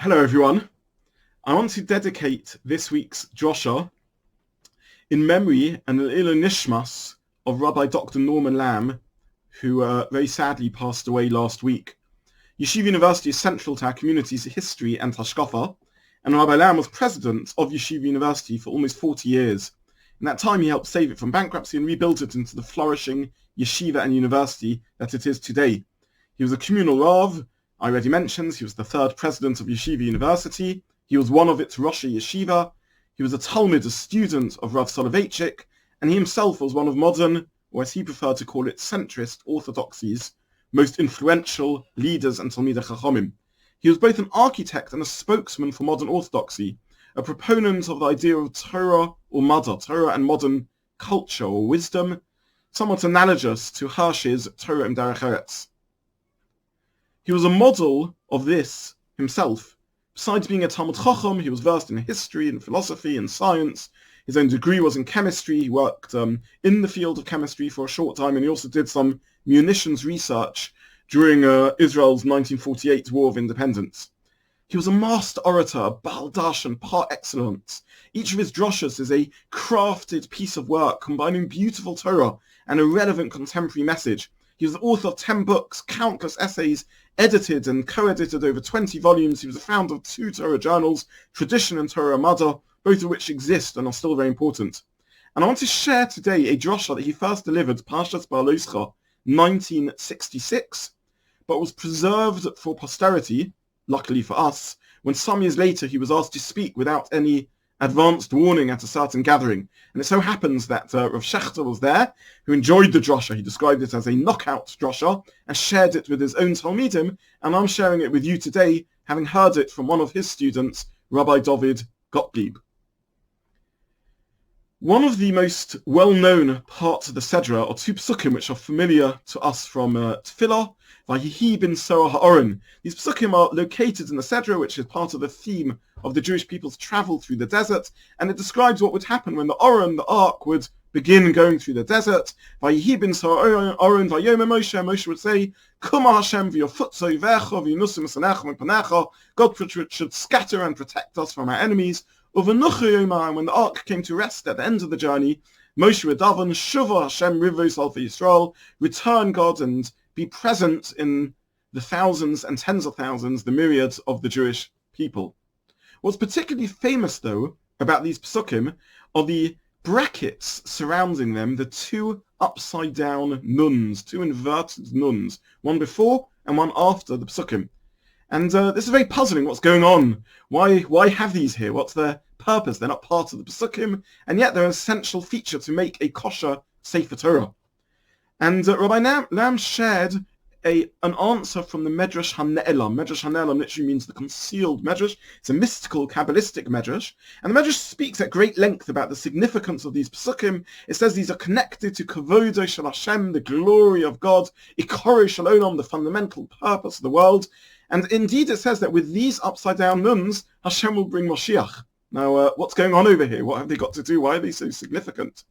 Hello everyone. I want to dedicate this week's drosha in memory and L'ilui Nishmas of Rabbi Dr. Norman Lamm, who very sadly passed away last week. Yeshiva University is central to our community's history and hashkafa, and Rabbi Lamm was president of Yeshiva University for almost 40 years. In that time he helped save it from bankruptcy and rebuild it into the flourishing yeshiva and university that it is today. He was a communal rav. I already mentioned he was the third president of Yeshiva University. He was one of its Rosh Yeshiva. He was a Talmud, a student of Rav Soloveitchik, and he himself was one of modern, or as he preferred to call it, centrist orthodoxy's most influential leaders and Talmidei Chachamim. He was both an architect and a spokesman for modern orthodoxy, a proponent of the idea of Torah or Madar, Torah and modern culture or wisdom, somewhat analogous to Hirsch's Torah im Derech Eretz. He was a model of this himself. Besides being a Talmud Chacham, he was versed in history and philosophy and science. His own degree was in chemistry. He worked in the field of chemistry for a short time, and he also did some munitions research during Israel's 1948 War of Independence. He was a master orator, a Baal Darshan par excellence. Each of his droshas is a crafted piece of work combining beautiful Torah and a relevant contemporary message. He was the author of 10 books, countless essays, edited and co-edited over 20 volumes. He was the founder of 2 Torah journals, Tradition and Torah Madar, both of which exist and are still very important. And I want to share today a drosha that he first delivered, Parshat BeHalosecha, 1966, but was preserved for posterity, luckily for us, when some years later he was asked to speak without any advanced warning at a certain gathering. And it so happens that Rav Shechter was there, who enjoyed the drosha. He described it as a knockout drosha and shared it with his own Talmidim, and I'm sharing it with you today, having heard it from one of his students, Rabbi David Gottlieb. One of the most well-known parts of the Sedra are 2 psukim which are familiar to us from Tefillah, Vayihi bin Soah ha'oren. These psukim are located in the Sedra, which is part of the theme of the Jewish people's travel through the desert, and it describes what would happen when the Oren, the Ark, would begin going through the desert. Vayihi bin Soah ha'oren, Vayomer Moshe, Moshe would say, Kuma Hashem v'yofutzo vecha v'yunusim esanecha v'panecha. God should scatter and protect us from our enemies. And when the Ark came to rest at the end of the journey, Moshe would daven, Shuva Hashem rivos al Yisrael, return God and be present in the thousands and tens of thousands, the myriads of the Jewish people. What's particularly famous, though, about these psukim are the brackets surrounding them, the 2 upside-down nuns, 2 inverted nuns, one before and one after the psukim. And this is very puzzling. What's going on? Why have these here? What's their purpose? They're not part of the psukim, and yet they're an essential feature to make a kosher Sefer Torah. And Rabbi Lamm shared an answer from the Medrash HaNe'elam. Medrash HaNe'elam literally means the concealed Medrash. It's a mystical, Kabbalistic Medrash. And the Medrash speaks at great length about the significance of these psukim. It says these are connected to Kavodo Shel Hashem, the glory of God, Ikoro Shel Olam, the fundamental purpose of the world. And indeed it says that with these upside-down nuns, Hashem will bring Moshiach. Now, what's going on over here? What have they got to do? Why are they so significant?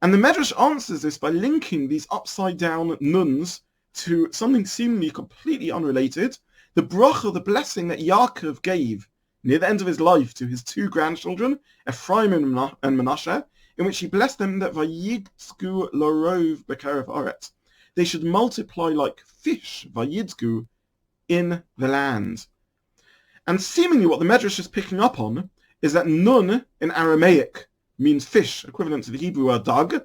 And the Medrash answers this by linking these upside-down nuns to something seemingly completely unrelated, the bracha, the blessing that Yaakov gave near the end of his life to his 2 grandchildren, Ephraim and Manasseh, in which he blessed them that Vayidzku lorov b'kerev aretz. They should multiply like fish, Vayidzku, in the land. And seemingly what the Medrash is picking up on is that nun in Aramaic means fish, equivalent to the Hebrew word dag,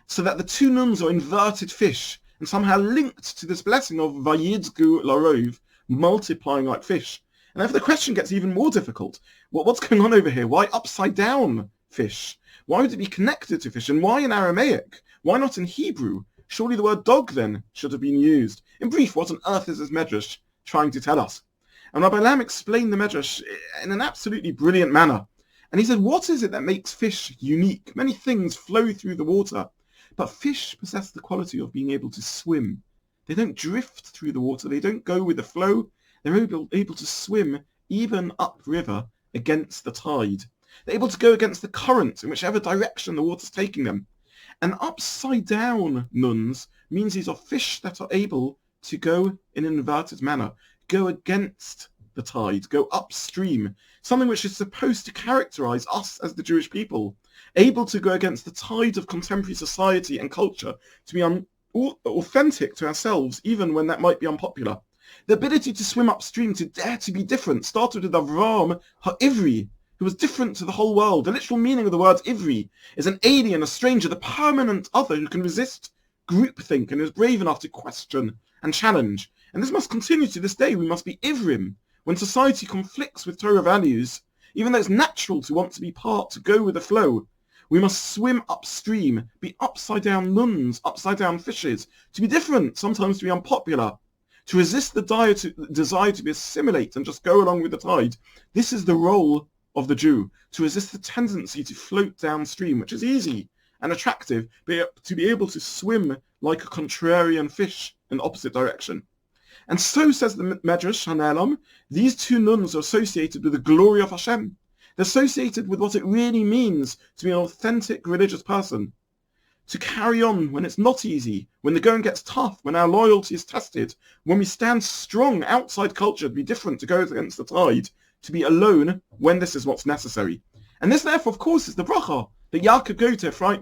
so that the 2 nuns are inverted fish and somehow linked to this blessing of Vayidzku larov, multiplying like fish. And therefore the question gets even more difficult. What's going on over here? Why upside down fish? Why would it be connected to fish? And why in Aramaic? Why not in Hebrew? Surely the word dog then should have been used. In brief, what on earth is this Medrash trying to tell us? And Rabbi Lamm explained the Medrash in an absolutely brilliant manner. And he said, what is it that makes fish unique? Many things flow through the water, but fish possess the quality of being able to swim. They don't drift through the water. They don't go with the flow. They're able to swim even upriver against the tide. They're able to go against the current in whichever direction the water's taking them. And upside down nuns means these are fish that are able to go in an inverted manner, go against the tide, go upstream, something which is supposed to characterize us as the Jewish people, able to go against the tide of contemporary society and culture, to be authentic to ourselves, even when that might be unpopular. The ability to swim upstream, to dare to be different, started with Avram HaIvri, who was different to the whole world. The literal meaning of the word Ivri is an alien, a stranger, the permanent other who can resist groupthink and is brave enough to question and challenge. And this must continue to this day. We must be Ivrim when society conflicts with Torah values, even though it's natural to want to be part, to go with the flow. We must swim upstream, be upside-down nuns, upside-down fishes, to be different, sometimes to be unpopular, to resist the desire to be assimilate and just go along with the tide. This is the role of the Jew, to resist the tendency to float downstream, which is easy and attractive, but to be able to swim like a contrarian fish in the opposite direction. And so, says the Medrash Hanelam, these two nuns are associated with the glory of Hashem. They're associated with what it really means to be an authentic religious person. To carry on when it's not easy, when the going gets tough, when our loyalty is tested, when we stand strong outside culture, to be different, to go against the tide, to be alone when this is what's necessary. And this, therefore, of course, is the bracha that Yaakov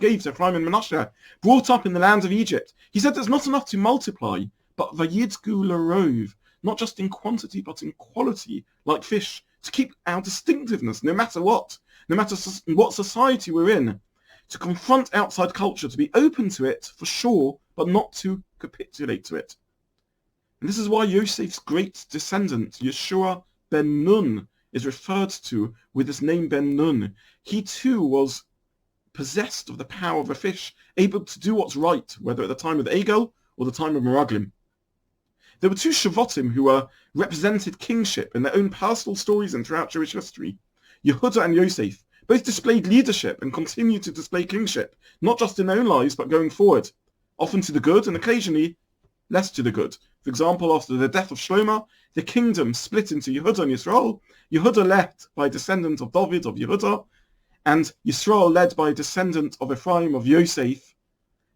gave to Ephraim and Manasseh, brought up in the land of Egypt. He said it's not enough to multiply, but vayidgu larov, not just in quantity, but in quality, like fish, to keep our distinctiveness, no matter what society we're in, to confront outside culture, to be open to it, for sure, but not to capitulate to it. And this is why Yosef's great descendant, Yeshua ben Nun, is referred to with this name Ben Nun. He too was possessed of the power of a fish, able to do what's right, whether at the time of Egel or the time of Meraglim. There were two Shavatim who represented kingship in their own personal stories and throughout Jewish history. Yehuda and Yosef both displayed leadership and continue to display kingship, not just in their own lives, but going forward, often to the good and occasionally less to the good. For example, after the death of Shlomo, the kingdom split into Yehuda and Yisrael, Yehuda led by a descendant of David of Yehuda, and Yisrael led by a descendant of Ephraim of Yosef,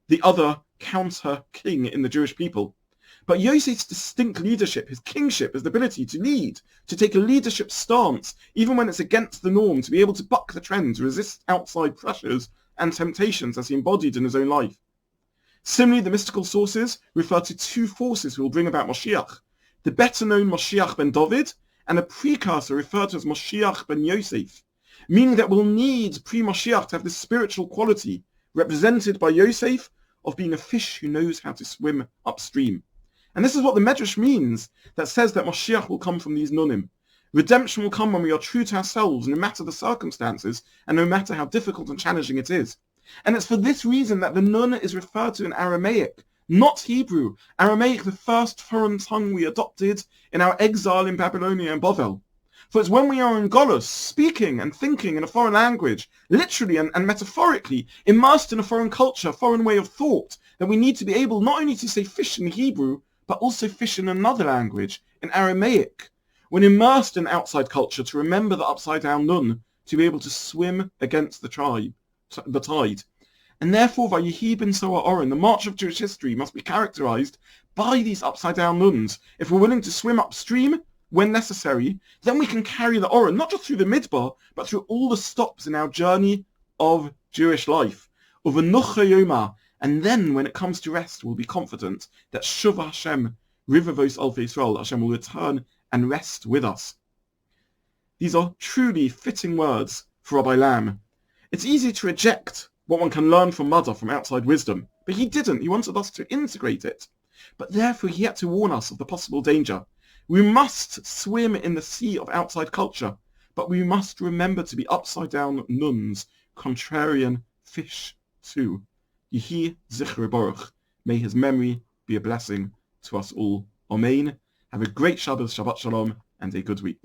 the other counter-king in the Jewish people. But Yosef's distinct leadership, his kingship, his ability to lead, to take a leadership stance, even when it's against the norm, to be able to buck the trend, to resist outside pressures and temptations as he embodied in his own life. Similarly, the mystical sources refer to two forces who will bring about Moshiach, the better-known Moshiach ben David, and a precursor referred to as Moshiach ben Yosef, meaning that we'll need pre-Moshiach to have this spiritual quality, represented by Yosef, of being a fish who knows how to swim upstream. And this is what the Medrash means, that says that Moshiach will come from these nunim. Redemption will come when we are true to ourselves, no matter the circumstances, and no matter how difficult and challenging it is. And it's for this reason that the nun is referred to in Aramaic, not Hebrew. Aramaic, the first foreign tongue we adopted in our exile in Babylonia and Bavel. For it's when we are in Golus, speaking and thinking in a foreign language, literally and metaphorically, immersed in a foreign culture, foreign way of thought, that we need to be able not only to say fish in Hebrew, but also fish in another language, in Aramaic. When immersed in outside culture, to remember the upside-down nun, to be able to swim against the tide. And therefore, Vayehi ben Soa-Oren, the march of Jewish history, must be characterized by these upside-down nuns. If we're willing to swim upstream when necessary, then we can carry the Oren, not just through the Midbar, but through all the stops in our journey of Jewish life. Uvenucha Yoma, and then when it comes to rest, we'll be confident that Shuv Hashem, Rivavos Alfei Yisrael, Hashem will return and rest with us. These are truly fitting words for Rabbi Lamm. It's easy to reject what one can learn from Mother, from outside wisdom, but he didn't. He wanted us to integrate it. But therefore he had to warn us of the possible danger. We must swim in the sea of outside culture, but we must remember to be upside-down nuns, contrarian fish too. Yehi Zichre Baruch. May his memory be a blessing to us all. Amen. Have a great Shabbat Shalom, and a good week.